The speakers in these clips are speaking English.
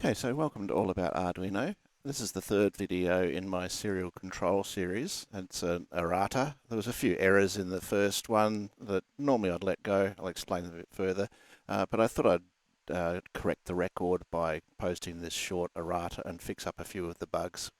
Okay, so welcome to All About Arduino. This is the third video in my serial control series. It's an errata. There was a few errors in the first one that normally I'd let go. I'll explain them a bit further. But I thought I'd correct the record by posting this short errata and fix up a few of the bugs.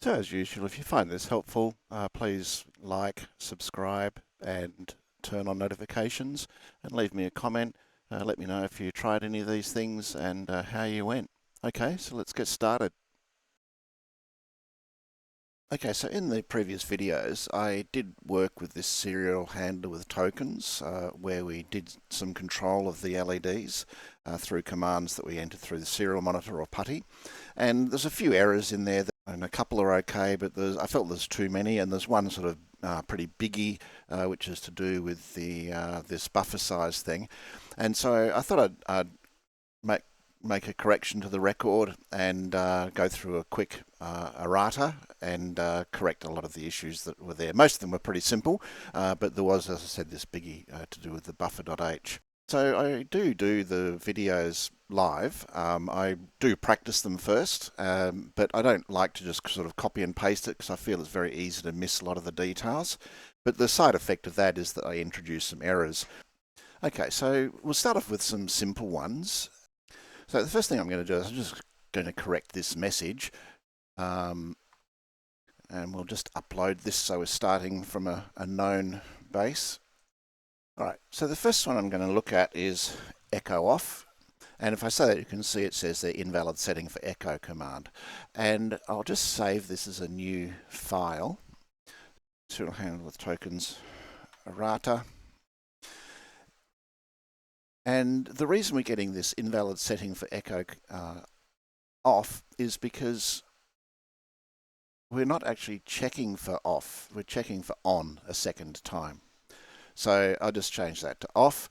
So as usual, if you find this helpful, please like, subscribe, and turn on notifications, and leave me a comment. Let me know if you tried any of these things and how you went. Okay, so let's get started. Okay, so in the previous videos, I did work with this serial handler with tokens, where we did some control of the LEDs through commands that we entered through the serial monitor or PuTTY. And there's a few errors in there, and a couple are okay, but I felt there's too many, and there's one sort of pretty biggie, which is to do with the this buffer size thing. And so I thought I'd make a correction to the record and go through a quick errata and correct a lot of the issues that were there. Most of them were pretty simple, but there was, as I said, this biggie to do with the buffer.h. So I do the videos live. I do practice them first, but I don't like to just sort of copy and paste it because I feel it's very easy to miss a lot of the details. But the side effect of that is that I introduce some errors. Okay, so we'll start off with some simple ones. So the first thing I'm going to do is I'm just going to correct this message, and we'll just upload this so we're starting from a known base. All right, so the first one I'm going to look at is echo off. And if I say that, you can see it says the invalid setting for echo command. And I'll just save this as a new file. Serial handle with tokens errata. And the reason we're getting this invalid setting for echo off is because we're not actually checking for off, we're checking for on a second time. So I'll just change that to off.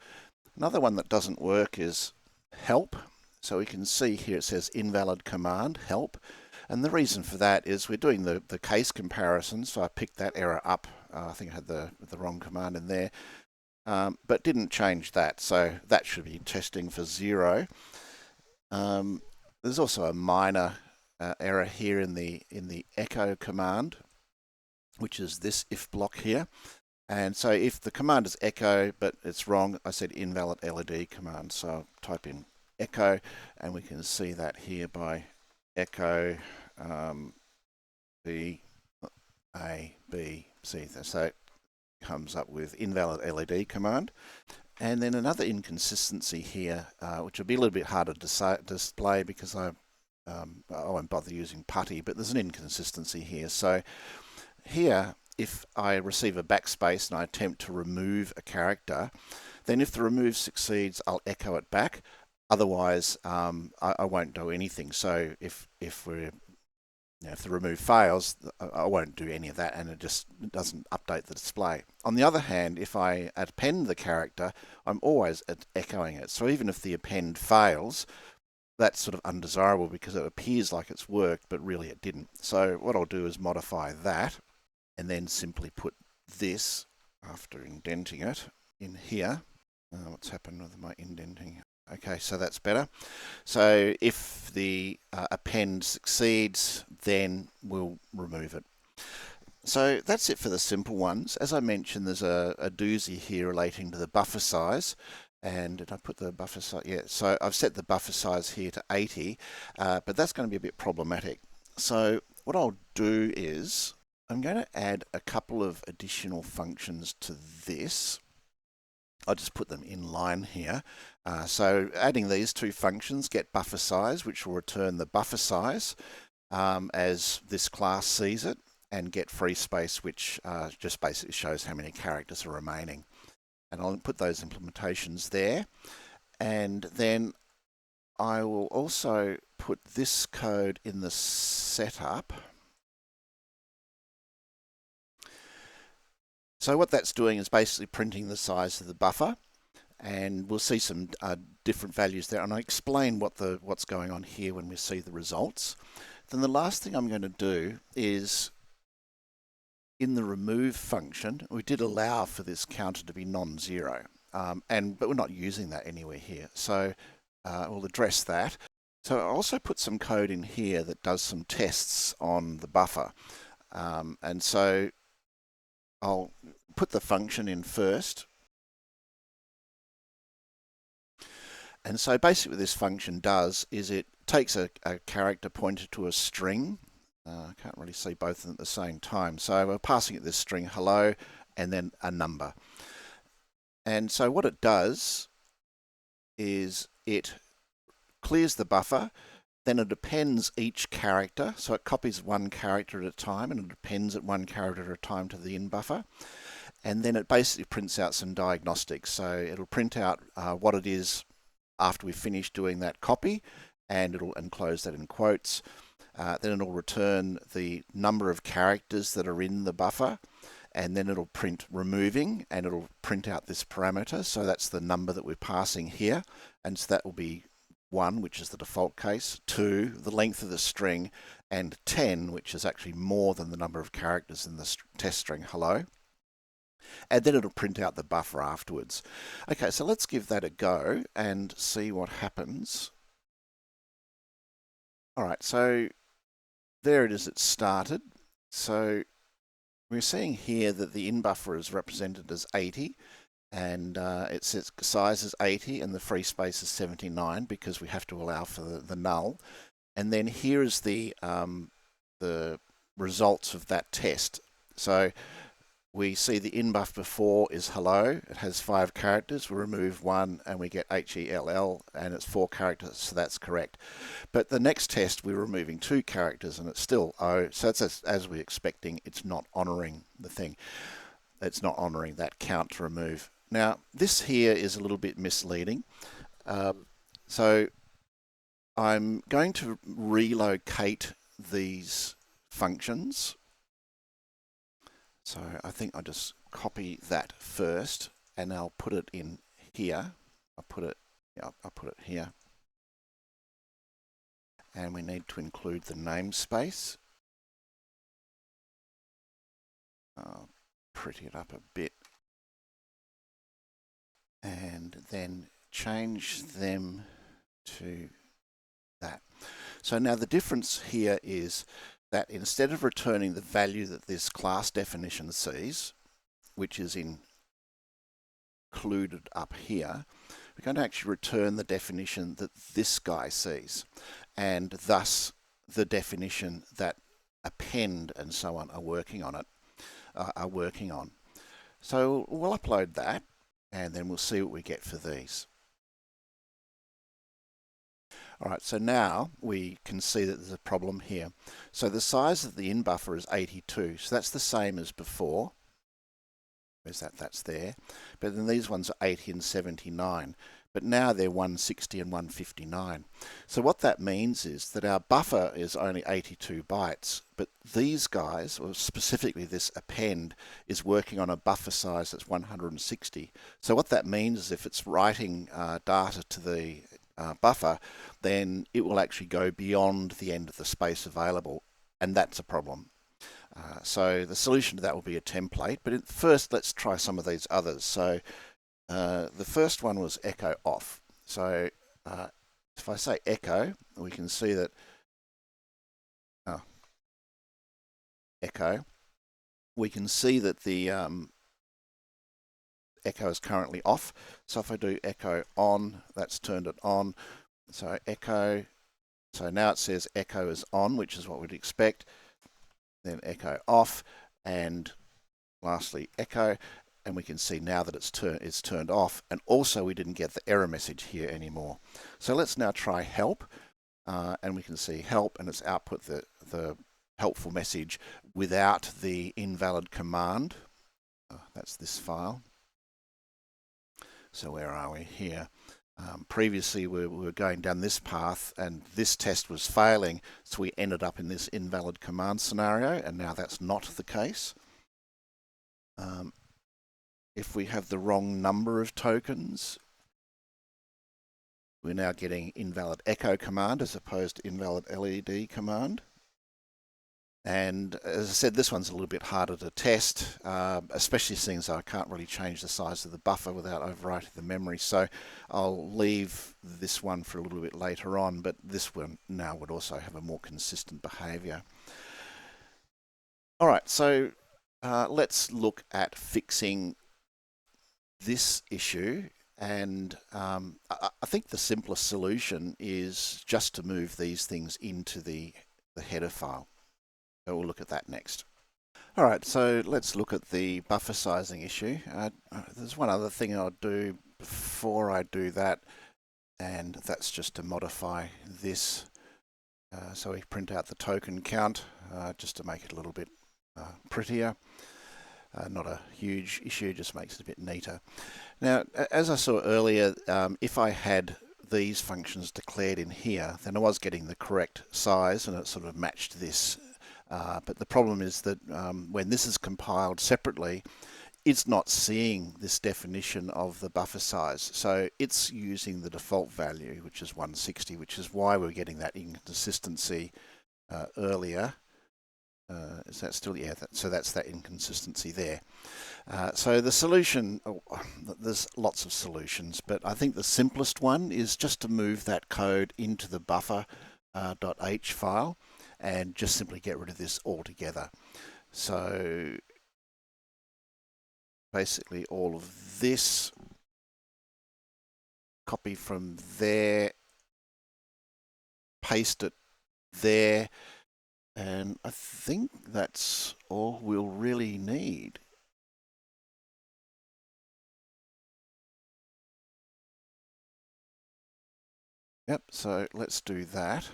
Another one that doesn't work is help. So we can see here it says invalid command, help. And the reason for that is we're doing the case comparison, so I picked that error up. I think I had the wrong command in there. But didn't change that, so that should be testing for 0. There's also a minor error here in the echo command, which is this if block here. And so if the command is echo but it's wrong, I said invalid LED command. So I'll type in echo, and we can see that here by echo B A B C. So it comes up with invalid LED command. And then another inconsistency here, which will be a little bit harder to display because I won't bother using PuTTY, but there's an inconsistency here. So here, if I receive a backspace and I attempt to remove a character, then if the remove succeeds, I'll echo it back. Otherwise, I won't do anything. So if the remove fails, I won't do any of that, and it just doesn't update the display. On the other hand, if I append the character, I'm always echoing it. So even if the append fails, that's sort of undesirable because it appears like it's worked, but really it didn't. So what I'll do is modify that and then simply put this, after indenting it, in here. What's happened with my indenting? Okay, so that's better. So if the append succeeds, then we'll remove it. So that's it for the simple ones. As I mentioned, there's a doozy here relating to the buffer size. And did I put the buffer size? Yeah, so I've set the buffer size here to 80, but that's going to be a bit problematic. So what I'll do is I'm going to add a couple of additional functions to this. I'll just put them in line here. So adding these two functions, get buffer size, which will return the buffer size as this class sees it, and get free space, which just basically shows how many characters are remaining. And I'll put those implementations there. And then I will also put this code in the setup. So what that's doing is basically printing the size of the buffer, and we'll see some different values there, and I'll explain what's going on here when we see the results. Then the last thing I'm going to do is, in the remove function, we did allow for this counter to be non-zero, but we're not using that anywhere here. So we'll address that. So I also put some code in here that does some tests on the buffer. And so I'll put the function in first. And so basically what this function does is it takes a character pointer to a string. I can't really see both of them at the same time. So we're passing it this string hello and then a number. And so what it does is it clears the buffer, then it appends each character. So it copies one character at a time and it appends it one character at a time to the in buffer. And then it basically prints out some diagnostics. So it'll print out what it is after we finish doing that copy, and it'll enclose that in quotes. Then it'll return the number of characters that are in the buffer, and then it'll print removing, and it'll print out this parameter. So that's the number that we're passing here, and so that will be 1, which is the default case, 2, the length of the string, and 10, which is actually more than the number of characters in the test string hello. And then it'll print out the buffer afterwards. Okay, so let's give that a go and see what happens. All right, so there it is, it started. So we're seeing here that the in buffer is represented as 80, and it says size is 80 and the free space is 79 because we have to allow for the null. And then here is the results of that test. So we see the in buff before is hello. It has 5 characters. We remove 1 and we get HELL, and it's 4 characters, so that's correct. But the next test, we're removing 2 characters and it's still O. So it's as we're expecting, it's not honouring the thing. It's not honouring that count to remove. Now, this here is a little bit misleading. So I'm going to relocate these functions. So I think I'll just copy that first, and I'll put it in here. I'll put it here. And we need to include the namespace. I'll pretty it up a bit. And then change them to that. So now the difference here is that instead of returning the value that this class definition sees, which is included up here, we're going to actually return the definition that this guy sees, and thus the definition that append and so on are working on. So we'll upload that, and then we'll see what we get for these. All right, so now we can see that there's a problem here. So the size of the in buffer is 82, so that's the same as before. Where's that? That's there. But then these ones are 80 and 79. But now they're 160 and 159. So what that means is that our buffer is only 82 bytes, but these guys, or specifically this append, is working on a buffer size that's 160. So what that means is if it's writing data to the buffer, then it will actually go beyond the end of the space available, and that's a problem. So the solution to that will be a template, but first let's try some of these others. So the first one was echo off. So if I say echo, we can see that echo, we can see that the echo is currently off. So if I do echo on, that's turned it on. So echo, so now it says echo is on, which is what we'd expect. Then echo off, and lastly echo, and we can see now that it's turned off, and also we didn't get the error message here anymore. So let's now try help, and we can see help, and it's output the helpful message without the invalid command. That's this file. So where are we here? Previously we were going down this path and this test was failing, so we ended up in this invalid command scenario, and now that's not the case. If we have the wrong number of tokens, we're now getting invalid echo command as opposed to invalid LED command. And as I said, this one's a little bit harder to test, especially since I can't really change the size of the buffer without overwriting the memory. So I'll leave this one for a little bit later on, but this one now would also have a more consistent behavior. All right, so let's look at fixing this issue. And I think the simplest solution is just to move these things into the header file. So we'll look at that next. All right, so let's look at the buffer sizing issue. There's one other thing I'll do before I do that, and that's just to modify this. So we print out the token count just to make it a little bit prettier. Not a huge issue, just makes it a bit neater. Now, as I saw earlier, if I had these functions declared in here, then I was getting the correct size and it sort of matched this. But the problem is that when this is compiled separately, it's not seeing this definition of the buffer size. So it's using the default value, which is 160, which is why we're getting that inconsistency earlier. Is that still? Yeah, so that's that inconsistency there. So the solution, there's lots of solutions, but I think the simplest one is just to move that code into the buffer.h file and just simply get rid of this altogether. So basically all of this, copy from there, paste it there, and I think that's all we'll really need. Yep, so let's do that.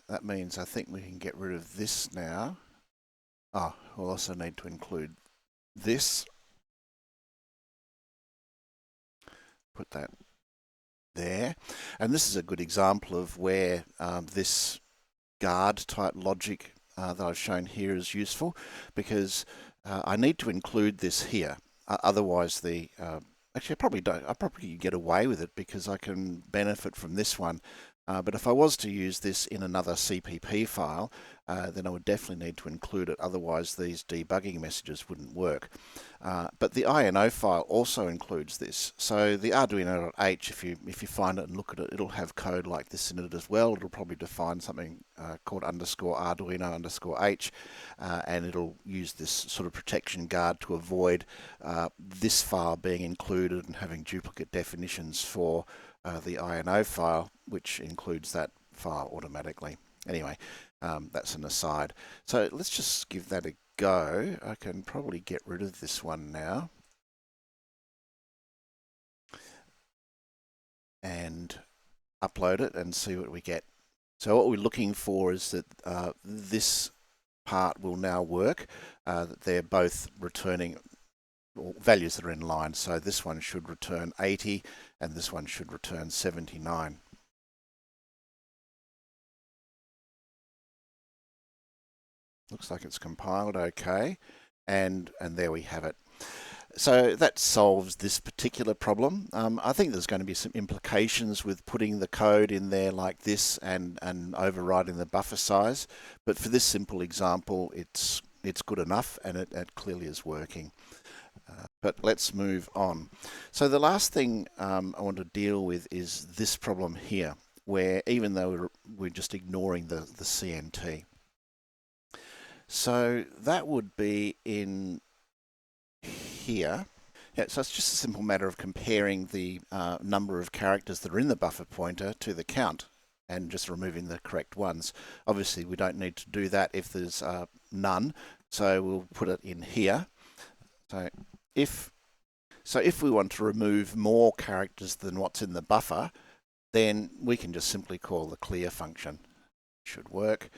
That means I think we can get rid of this now. Oh, we'll also need to include this. Put that there. And this is a good example of where this guard type logic that I've shown here is useful, because I need to include this here. Otherwise the actually I probably get away with it because I can benefit from this one. But if I was to use this in another CPP file, then I would definitely need to include it. Otherwise, these debugging messages wouldn't work. But the INO file also includes this. So the Arduino.h, if you find it and look at it, it'll have code like this in it as well. It'll probably define something called _Arduino_h, and it'll use this sort of protection guard to avoid this file being included and having duplicate definitions for the INO file, which includes that file automatically. Anyway, that's an aside. So let's just give that a go. I can probably get rid of this one now. And upload it and see what we get. So what we're looking for is that this part will now work, that they're both returning values that are in line. So this one should return 80 and this one should return 79. Looks like it's compiled okay, and there we have it. So that solves this particular problem. I think there's going to be some implications with putting the code in there like this and overriding the buffer size, but for this simple example it's good enough and it clearly is working. But let's move on. So the last thing I want to deal with is this problem here, where even though we're just ignoring the CNT. So that would be in here. Yeah, so it's just a simple matter of comparing the number of characters that are in the buffer pointer to the count and just removing the correct ones. Obviously we don't need to do that if there's none, so we'll put it in here. So if we want to remove more characters than what's in the buffer, then we can just simply call the clear function. Should work.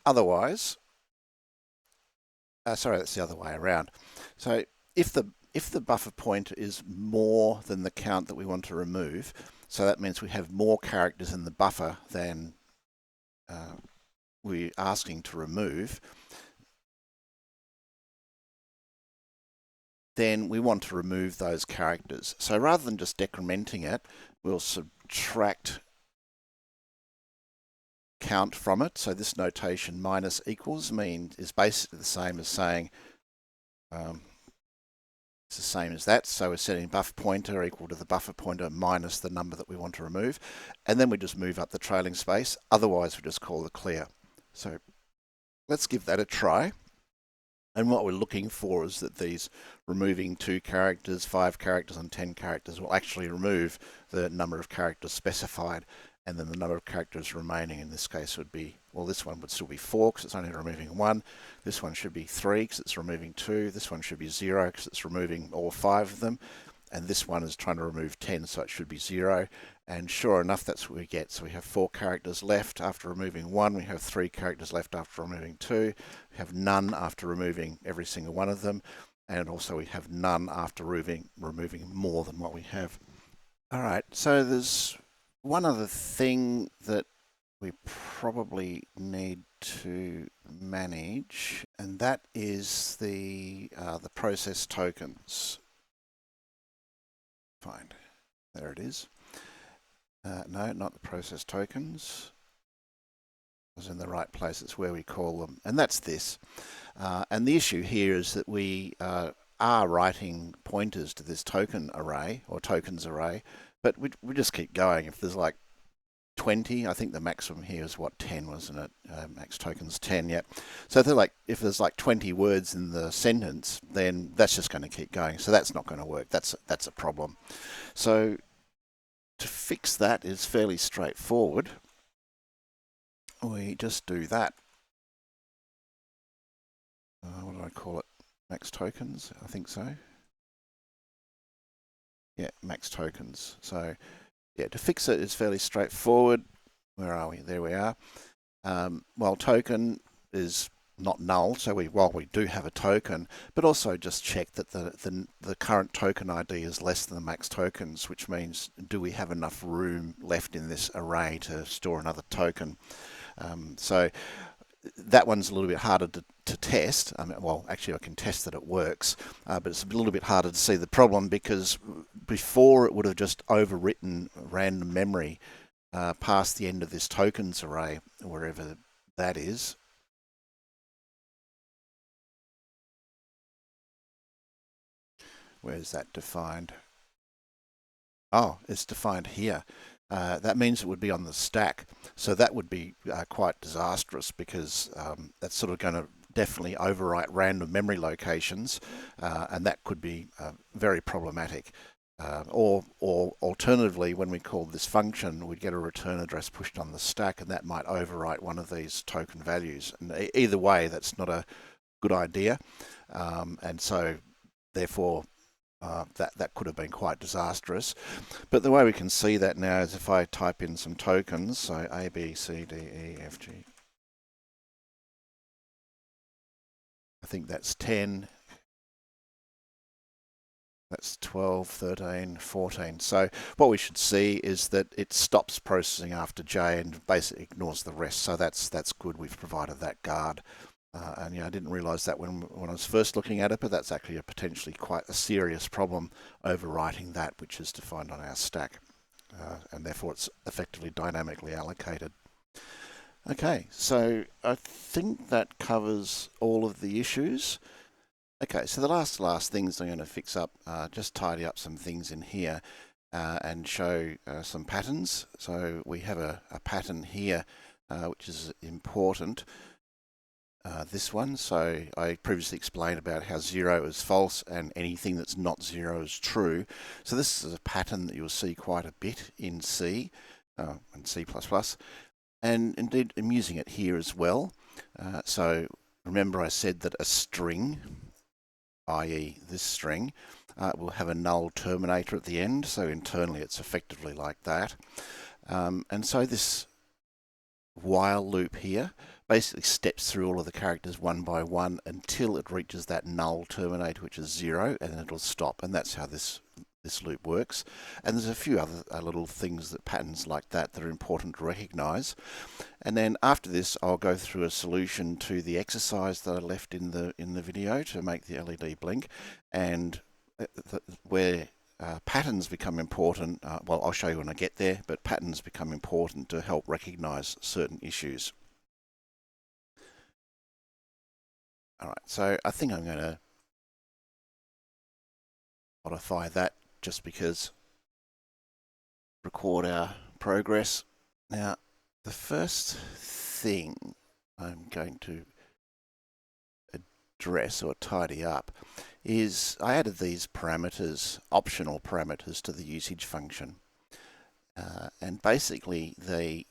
Otherwise, sorry, that's the other way around. So if the buffer pointer is more than the count that we want to remove, so that means we have more characters in the buffer than we're asking to remove, then we want to remove those characters. So rather than just decrementing it, we'll subtract count from it. So this notation minus equals is basically the same as saying it's the same as that. So we're setting buffer pointer equal to the buffer pointer minus the number that we want to remove. And then we just move up the trailing space. Otherwise, we just call the clear. So let's give that a try. And what we're looking for is that these removing 2 characters, 5 characters, and 10 characters will actually remove the number of characters specified. And then the number of characters remaining in this case would be, well, this one would still be 4 because it's only removing 1. This one should be 3 because it's removing 2. This one should be 0 because it's removing all 5 of them. And this one is trying to remove 10, so it should be 0. And sure enough, that's what we get. So we have 4 characters left after removing 1. We have 3 characters left after removing 2. We have none after removing every single one of them. And also we have none after removing more than what we have. All right, so there's one other thing that we probably need to manage, and that is the process tokens. Fine, there it is. No, not the process tokens. It was in the right place. It's where we call them, and that's this. And the issue here is that we are writing pointers to this token array or tokens array, but we just keep going. If there's like 20, I think the maximum here is what, 10, wasn't it? Max tokens 10, yeah. So if there's like 20 words in the sentence, then that's just going to keep going. So that's not going to work. That's a problem. So to fix that is fairly straightforward. We just do that. What do I call it? Max tokens, I think so. Yeah, max tokens. So yeah, to fix it is fairly straightforward. Where are we? There we are. Well, token is not null, so while we do have a token, but also just check that the current token ID is less than the max tokens, which means do we have enough room left in this array to store another token? So that one's a little bit harder to test. Well, actually I can test that it works, but it's a little bit harder to see the problem because before it would have just overwritten random memory past the end of this tokens array, wherever that is. Where's that defined? Oh, it's defined here. That means it would be on the stack. So that would be quite disastrous because that's sort of going to definitely overwrite random memory locations, and that could be very problematic. Or alternatively, when we call this function, we'd get a return address pushed on the stack, and that might overwrite one of these token values. And either way, that's not a good idea. And so, therefore, that could have been quite disastrous. But the way we can see that now is if I type in some tokens, so A, B, C, D, E, F, G. I think that's 10. That's 12, 13, 14. So what we should see is that it stops processing after J and basically ignores the rest. So that's good. We've provided that guard. And yeah, I didn't realise that when I was first looking at it, but that's actually a potentially quite a serious problem overwriting that which is defined on our stack. And therefore it's effectively dynamically allocated. Okay, so I think that covers all of the issues. Okay, so the last things I'm going to fix up, just tidy up some things in here and show some patterns. So we have a pattern here which is important. This one, so I previously explained about how 0 is false and anything that's not 0 is true. So this is a pattern that you'll see quite a bit in C and C++. And indeed, I'm using it here as well. So remember I said that a string, i.e. this string, will have a null terminator at the end. So internally it's effectively like that. And so this while loop here basically steps through all of the characters one by one until it reaches that null terminator, which is 0, and then it'll stop. And that's how this loop works. And there's a few other little things, patterns like that are important to recognize. And then after this, I'll go through a solution to the exercise that I left in the video to make the LED blink, and where patterns become important. Well, I'll show you when I get there, but patterns become important to help recognize certain issues. All right, so I think I'm going to modify that just because record our progress. Now, the first thing I'm going to address or tidy up is I added these parameters, optional parameters, to the usage function. And basically they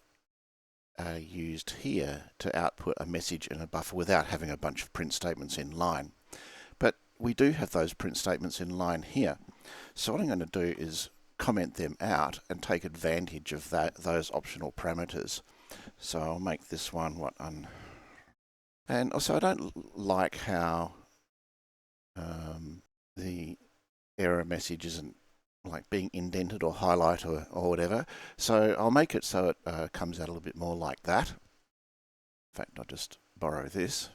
are used here to output a message in a buffer without having a bunch of print statements in line. But we do have those print statements in line here. So what I'm going to do is comment them out and take advantage of those optional parameters. So I'll make this one and also I don't like how the error message isn't like being indented or highlighted or whatever. So I'll make it so it comes out a little bit more like that. In fact, I'll just borrow this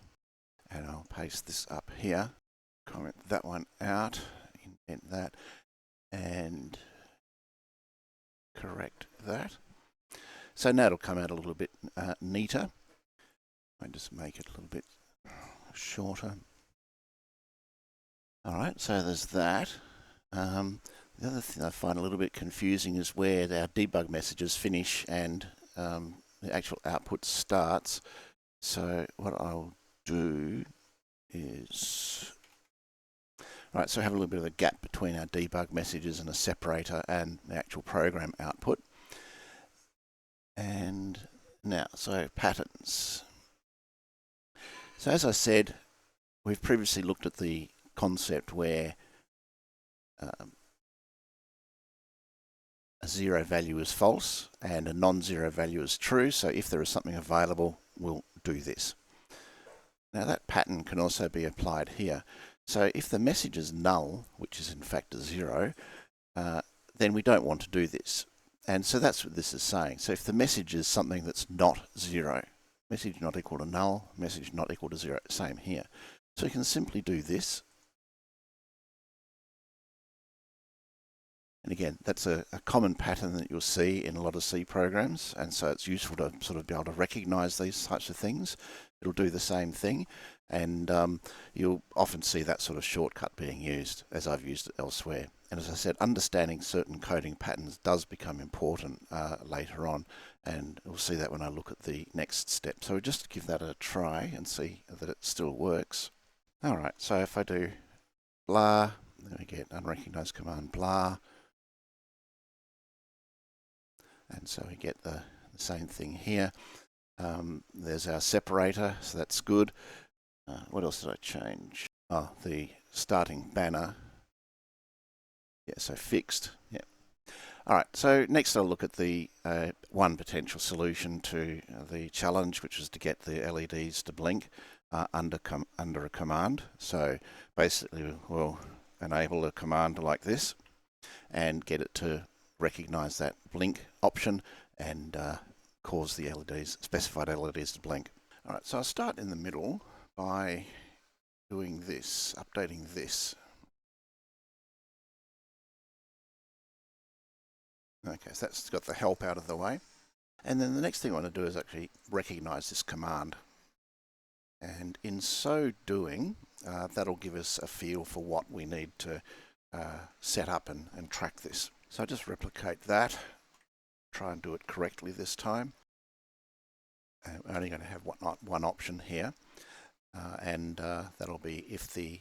and I'll paste this up here. Comment that one out, indent that, and correct that. So now it'll come out a little bit neater. I just make it a little bit shorter. All right, so there's that. The other thing I find a little bit confusing is where our debug messages finish and the actual output starts. So what I'll do is, right, so I have a little bit of a gap between our debug messages and a separator and the actual program output. And now, so patterns. So as I said, we've previously looked at the concept where a zero value is false and a non-zero value is true. So if there is something available, we'll do this. Now that pattern can also be applied here. So if the message is null, which is in fact a zero, then we don't want to do this. And so that's what this is saying. So if the message is something that's not zero, message not equal to null, message not equal to zero, same here. So you can simply do this. And again, that's a common pattern that you'll see in a lot of C programs, and so it's useful to sort of be able to recognize these types of things. It'll do the same thing, and you'll often see that sort of shortcut being used, as I've used it elsewhere. And as I said, understanding certain coding patterns does become important later on, and we'll see that when I look at the next step. So we'll just give that a try and see that it still works. All right, so if I do blah, then we get unrecognized command blah. And so we get the same thing here. There's our separator, so that's good. What else did I change? Oh, the starting banner. Yeah, so fixed. Yeah. All right, so next I'll look at the one potential solution to the challenge, which is to get the LEDs to blink under a command. So basically we'll enable a command like this and get it to recognize that blink option and cause the LEDs, specified LEDs to blink. All right, so I'll start in the middle by doing this, updating this. Okay, so that's got the help out of the way. And then the next thing I want to do is actually recognize this command. And in so doing, that'll give us a feel for what we need to set up and track this. So I just replicate that, try and do it correctly this time. And we're only going to have one option here, and that'll be if the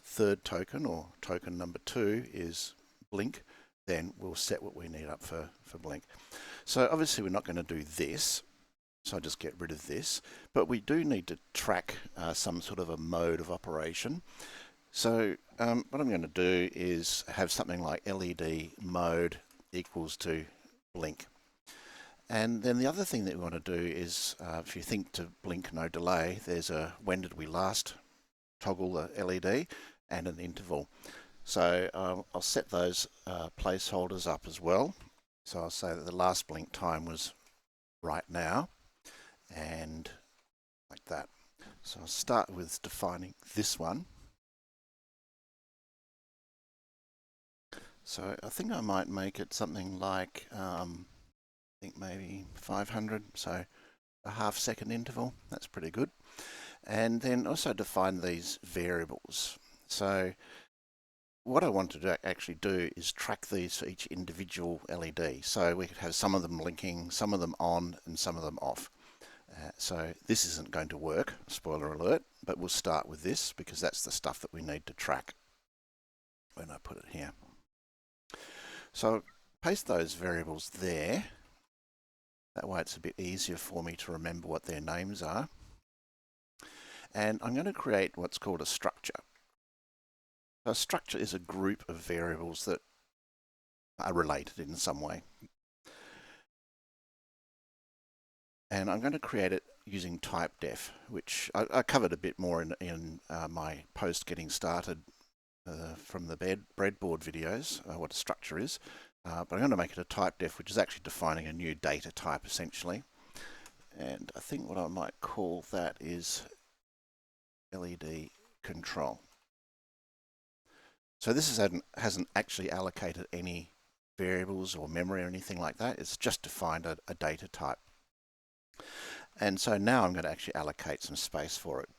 third token or token number 2 is blink, then we'll set what we need up for blink. So obviously we're not going to do this, so I just get rid of this, but we do need to track some sort of a mode of operation. So what I'm going to do is have something like LED mode equals to blink. And then the other thing that we want to do is, if you think to blink no delay, there's a when did we last toggle the LED and an interval. So I'll set those placeholders up as well. So I'll say that the last blink time was right now, and like that. So I'll start with defining this one. So I think I might make it something like, I think maybe 500, so a half-second interval. That's pretty good. And then also define these variables. So what I want to actually do is track these for each individual LED. So we could have some of them linking, some of them on, and some of them off. So this isn't going to work, spoiler alert, but we'll start with this because that's the stuff that we need to track when I put it here. So paste those variables there. That way it's a bit easier for me to remember what their names are. And I'm going to create what's called a structure. A structure is a group of variables that are related in some way. And I'm going to create it using typedef, which I covered a bit more in my post getting started from the breadboard videos, what a structure is. But I'm going to make it a typedef, which is actually defining a new data type essentially. And I think what I might call that is LED control. So this hasn't actually allocated any variables or memory or anything like that. It's just defined a data type. And so now I'm going to actually allocate some space for it.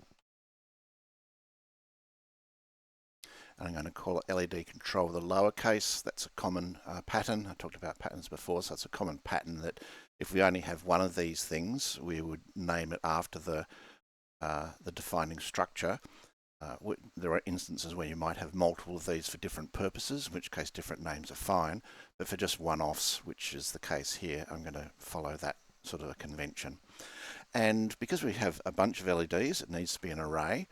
And I'm going to call it LED control with a lowercase. That's a common pattern. I talked about patterns before, so it's a common pattern that if we only have one of these things, we would name it after the defining structure. There are instances where you might have multiple of these for different purposes, in which case different names are fine. But for just one-offs, which is the case here, I'm going to follow that sort of a convention. And because we have a bunch of LEDs, it needs to be an array.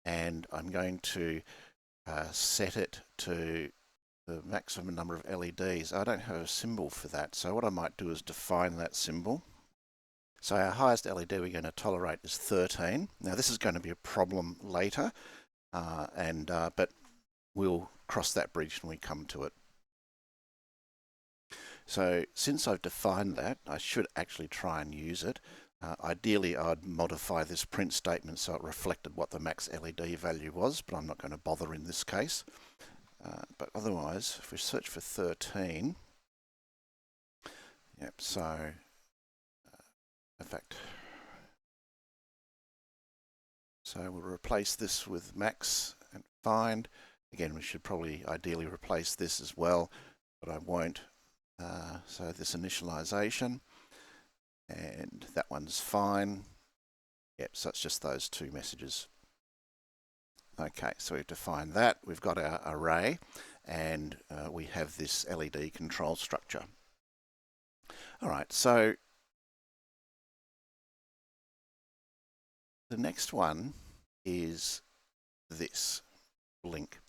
And I'm going to set it to the maximum number of LEDs. I don't have a symbol for that. So what I might do is define that symbol. So our highest LED we're going to tolerate is 13. Now this is going to be a problem later, but we'll cross that bridge when we come to it. So since I've defined that, I should actually try and use it. Ideally, I'd modify this print statement so it reflected what the max LED value was, but I'm not going to bother in this case. But otherwise, if we search for 13, yep, so in fact, so we'll replace this with max and find. Again, we should probably ideally replace this as well, but I won't. So this initialization, and that one's fine. Yep, so it's just those two messages. Okay, so we've defined that. We've got our array, and we have this LED control structure. All right, so the next one is this blink.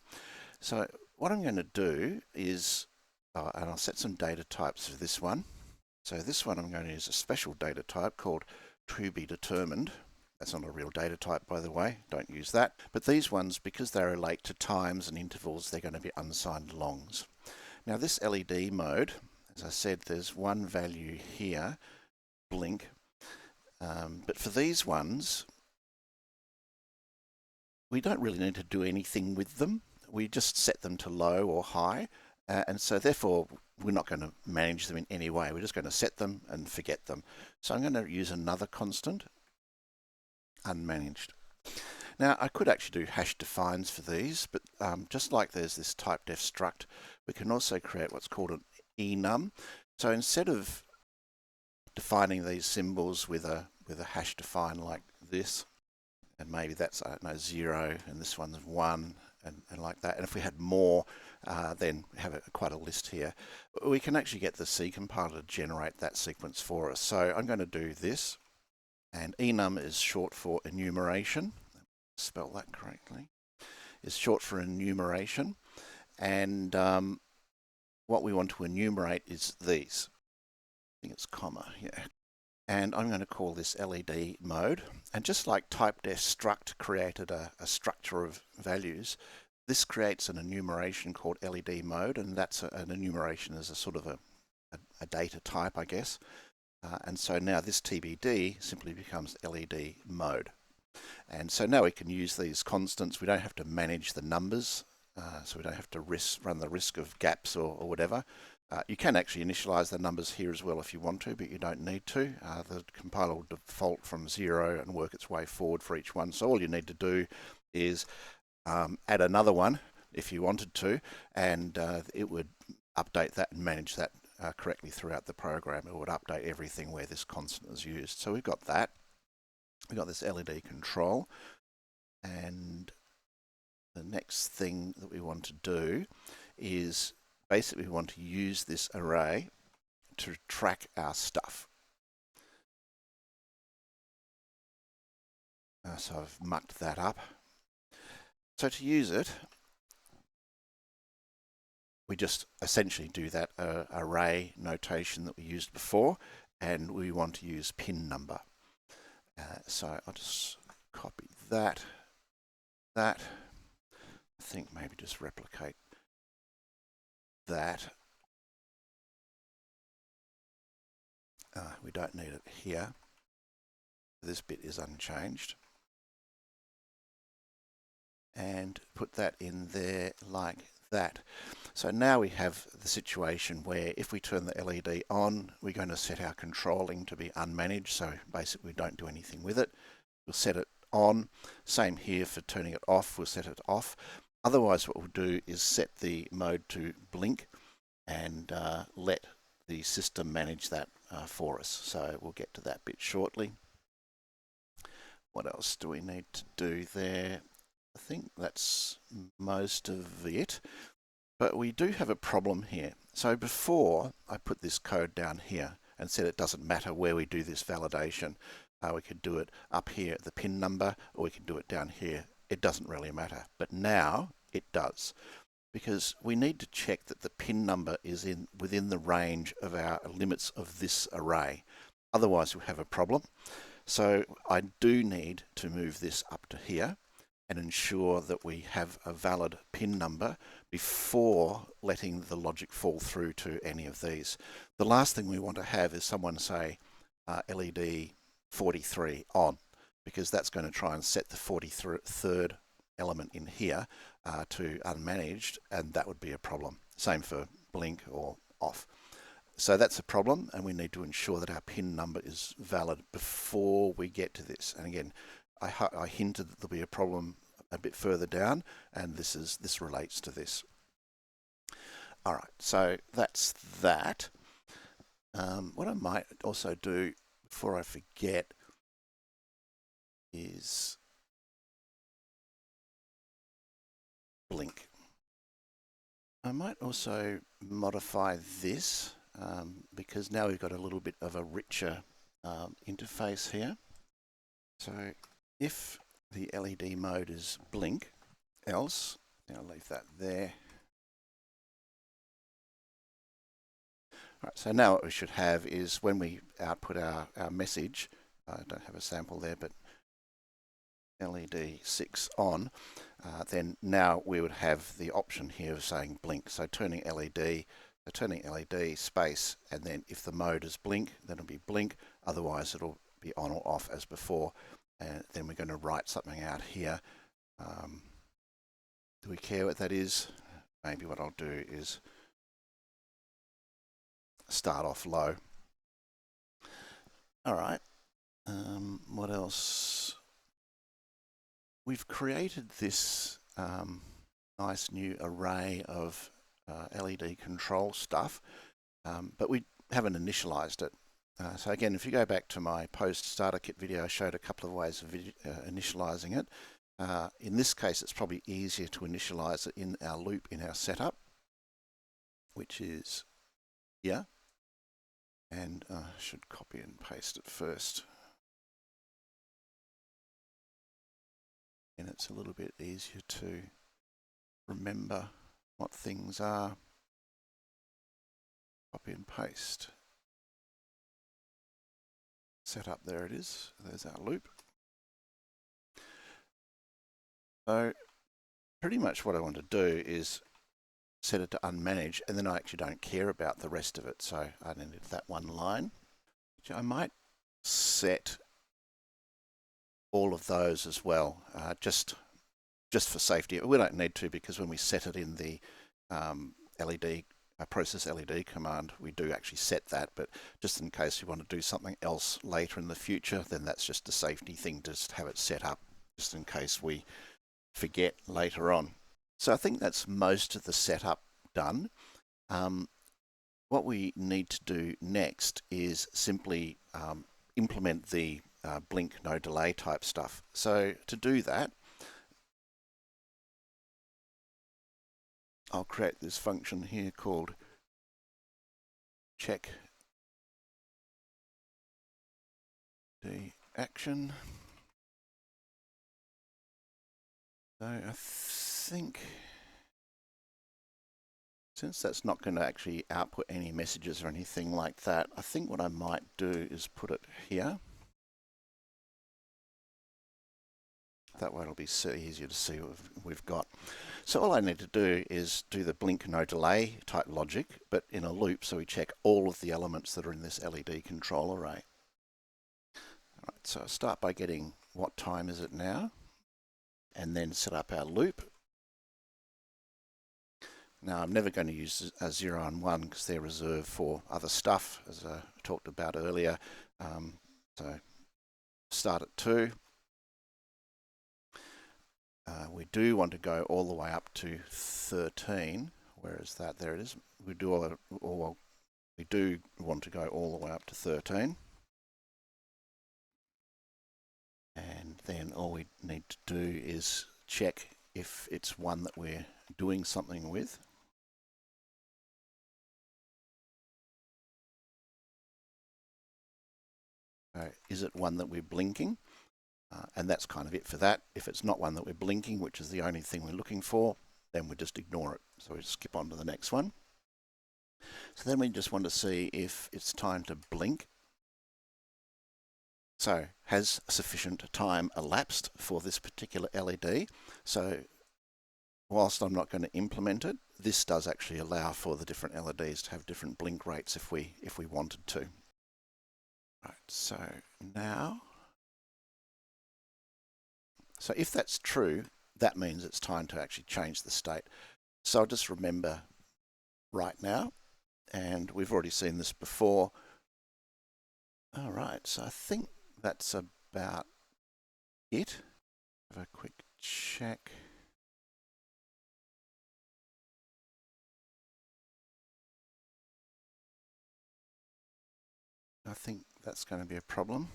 So what I'm going to do is, and I'll set some data types for this one. So this one I'm going to use a special data type called to be determined. That's not a real data type, by the way. Don't use that. But these ones, because they relate to times and intervals, they're going to be unsigned longs. Now this LED mode, as I said, there's one value here, blink. But for these ones, we don't really need to do anything with them. We just set them to low or high. And so therefore, we're not going to manage them in any way. We're just going to set them and forget them. So I'm going to use another constant, unmanaged. Now, I could actually do hash defines for these, but just like there's this typedef struct, we can also create what's called an enum. So instead of defining these symbols with a hash define like this, and maybe that's, I don't know, 0, and this one's 1, and like that. And if we had more, then we have quite a list here. We can actually get the C compiler to generate that sequence for us. So I'm going to do this, and enum is short for enumeration. Spell that correctly. Is short for enumeration, and what we want to enumerate is these. I think it's comma, yeah. And I'm going to call this LED mode. And just like typedef struct created a structure of values, this creates an enumeration called LED mode, and that's an enumeration as a sort of a data type, I guess. And so now this TBD simply becomes LED mode. And so now we can use these constants. We don't have to manage the numbers so we don't have to run the risk of gaps or whatever. You can actually initialize the numbers here as well if you want to, but you don't need to. The compiler will default from 0 and work its way forward for each one. So all you need to do is add another one if you wanted to, and it would update that and manage that correctly throughout the program. It would update everything where this constant is used. So we've got that. We've got this LED control, and the next thing that we want to do is basically we want to use this array to track our stuff. So I've mucked that up. So to use it, we just essentially do that array notation that we used before, and we want to use pin number. So I'll just copy that. I think maybe just replicate that. We don't need it here. This bit is unchanged. And put that in there like that. So now we have the situation where if we turn the LED on, we're going to set our controlling to be unmanaged. So basically we don't do anything with it. We'll set it on. Same here for turning it off. We'll set it off. Otherwise what we'll do is set the mode to blink and let the system manage that for us. So we'll get to that bit shortly. What else do we need to do there? I think that's most of it, but we do have a problem here. So before I put this code down here and said it doesn't matter where we do this validation, we could do it up here at the pin number, or we could do it down here. It doesn't really matter, but now it does, because we need to check that the pin number is within the range of our limits of this array. Otherwise we have a problem. So I do need to move this up to here and ensure that we have a valid pin number before letting the logic fall through to any of these. The last thing we want to have is someone say LED 43 on, because that's going to try and set the 43rd element in here to unmanaged, and that would be a problem. Same for blink or off. So that's a problem, and we need to ensure that our pin number is valid before we get to this. And again, I hinted that there'll be a problem a bit further down, and this relates to this. All right, so that's that. What I might also do before I forget is blink. I might also modify this because now we've got a little bit of a richer interface here. So if the LED mode is blink, else, I'll leave that there. Right, so now what we should have is when we output our message, I don't have a sample there, but LED 6 on, then now we would have the option here of saying blink. So turning LED space, and then if the mode is blink, then it'll be blink, otherwise it'll be on or off as before. And then we're going to write something out here. Do we care what that is? Maybe what I'll do is start off low. All right. What else? We've created this nice new array of LED control stuff, but we haven't initialized it. So again, if you go back to my post starter kit video, I showed a couple of ways of initializing it. In this case, it's probably easier to initialize it in our loop in our setup, which is here. And I should copy and paste it first. And it's a little bit easier to remember what things are. Copy and paste. Setup, there it is. There's our loop. So pretty much what I want to do is set it to unmanaged, and then I actually don't care about the rest of it. So I needed that one line. I might set all of those as well, just just for safety. We don't need to, because when we set it in the LED process LED command, we do actually set that, but just in case you want to do something else later in the future, then that's just a safety thing to just have it set up, just in case we forget later on. So I think that's most of the setup done. What we need to do next is simply implement the blink no delay type stuff. So to do that, I'll create this function here called check the action. So I think, since that's not going to actually output any messages or anything like that, I think what I might do is put it here. That way it'll be so easier to see what we've got. So all I need to do is do the blink no delay type logic, but in a loop, so we check all of the elements that are in this LED control array. All right, so I'll start by getting what time is it now, and then set up our loop. Now I'm never going to use a 0 and 1 because they're reserved for other stuff, as I talked about earlier. So start at 2. We do want to go all the way up to 13. Where is that? There it is. We do want to go all the way up to 13. And then all we need to do is check if it's one that we're doing something with. Is it one that we're blinking? And that's kind of it for that. If it's not one that we're blinking, which is the only thing we're looking for, then we just ignore it. So we skip on to the next one. So then we just want to see if it's time to blink. So has sufficient time elapsed for this particular LED? So whilst I'm not going to implement it, this does actually allow for the different LEDs to have different blink rates if we wanted to. Right, so now, so if that's true, that means it's time to actually change the state. So I'll just remember right now, and we've already seen this before. All right, so I think that's about it. Have a quick check. I think that's going to be a problem.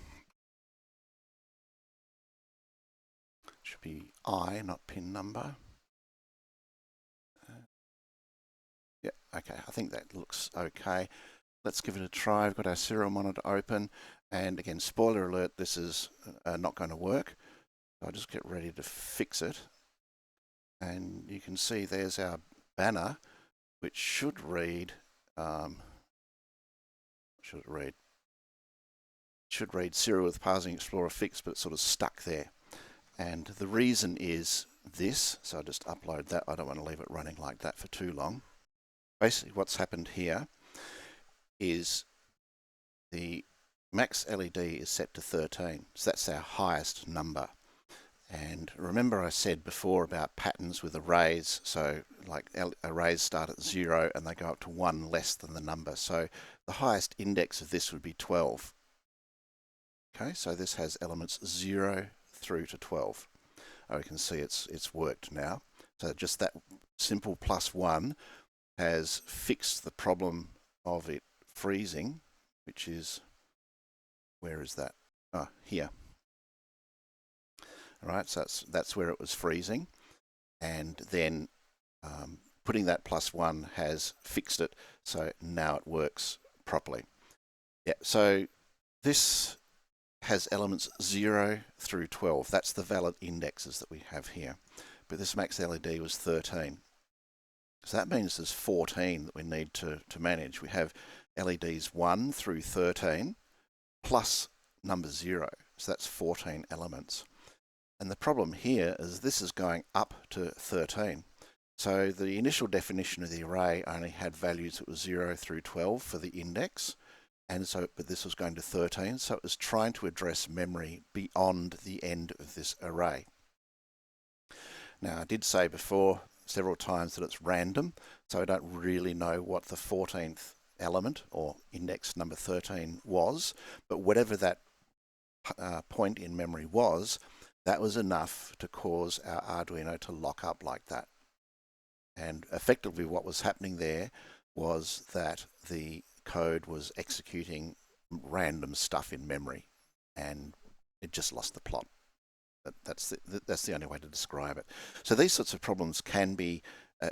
Should be I, not pin number. Yeah, okay, I think that looks okay. Let's give it a try. I've got our serial monitor open, and again, spoiler alert, this is not going to work. I'll just get ready to fix it. And you can see there's our banner, which should read, should read serial with Parsing Explorer fixed, but it's sort of stuck there. And the reason is this, so I'll just upload that. I don't want to leave it running like that for too long. Basically what's happened here is the max LED is set to 13, so that's our highest number. And remember I said before about patterns with arrays, so like arrays start at 0 and they go up to 1 less than the number. So the highest index of this would be 12. Okay, so this has elements 0 through to 12. Oh, you can see it's worked now. So just that simple +1 has fixed the problem of it freezing, which is, where is that? Oh, here. All right, so that's where it was freezing, and then putting that +1 has fixed it, so now it works properly. Yeah, so this has elements 0 through 12. That's the valid indexes that we have here. But this max LED was 13. So that means there's 14 that we need to manage. We have LEDs 1 through 13 plus number 0. So that's 14 elements. And the problem here is this is going up to 13. So the initial definition of the array only had values that were 0 through 12 for the index. And so, but this was going to 13, so it was trying to address memory beyond the end of this array. Now, I did say before several times that it's random, so I don't really know what the 14th element or index number 13 was, but whatever that point in memory was, that was enough to cause our Arduino to lock up like that. And effectively what was happening there was that the code was executing random stuff in memory and it just lost the plot. That's the only way to describe it. So these sorts of problems can be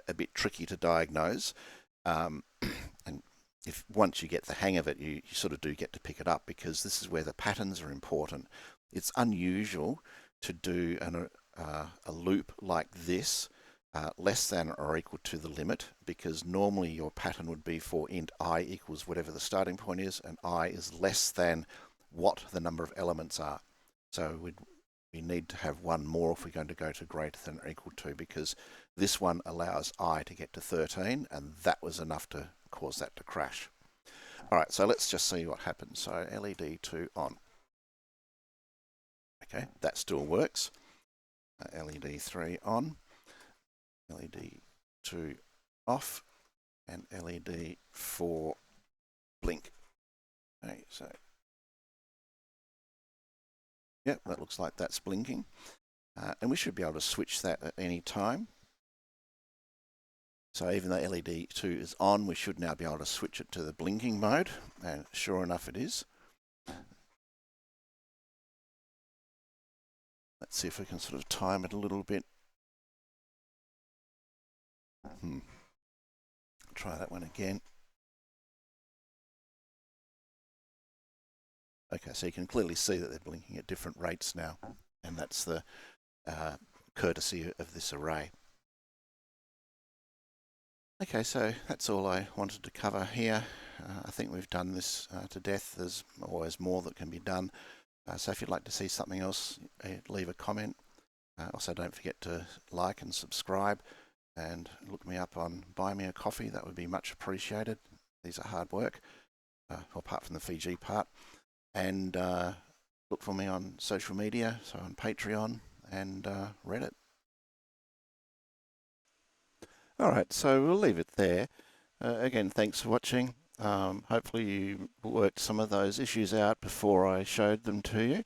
a bit tricky to diagnose. And if once you get the hang of it, you sort of do get to pick it up, because this is where the patterns are important. It's unusual to do a loop like this, less than or equal to the limit, because normally your pattern would be for int I equals whatever the starting point is, and I is less than what the number of elements are. So we need to have one more if we're going to go to greater than or equal to, because this one allows I to get to 13, and that was enough to cause that to crash. All right, so let's just see what happens. So LED 2 on. Okay, that still works. LED 3 on, LED 2 off, and LED 4 blink. Okay, so yep, that looks like that's blinking. And we should be able to switch that at any time. So even though LED 2 is on, we should now be able to switch it to the blinking mode, and sure enough it is. Let's see if we can sort of time it a little bit. Try that one again. Okay, so you can clearly see that they're blinking at different rates now, and that's the courtesy of this array. Okay, so that's all I wanted to cover here. I think we've done this to death. There's always more that can be done. So if you'd like to see something else, leave a comment. Also, don't forget to like and subscribe, and look me up on Buy Me a Coffee. That would be much appreciated. These are hard work, apart from the Fiji part. And look for me on social media, so on Patreon and Reddit. All right, so we'll leave it there. Again, thanks for watching. Hopefully you worked some of those issues out before I showed them to you.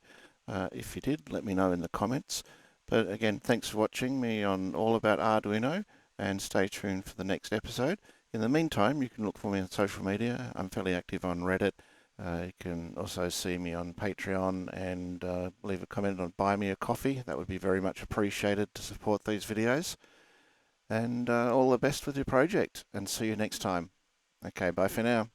If you did, let me know in the comments. But again, thanks for watching me on All About Arduino, and stay tuned for the next episode. In the meantime, you can look for me on social media. I'm fairly active on Reddit. You can also see me on Patreon, and leave a comment on Buy Me a Coffee. That would be very much appreciated to support these videos. And all the best with your project, and see you next time. Okay, bye for now.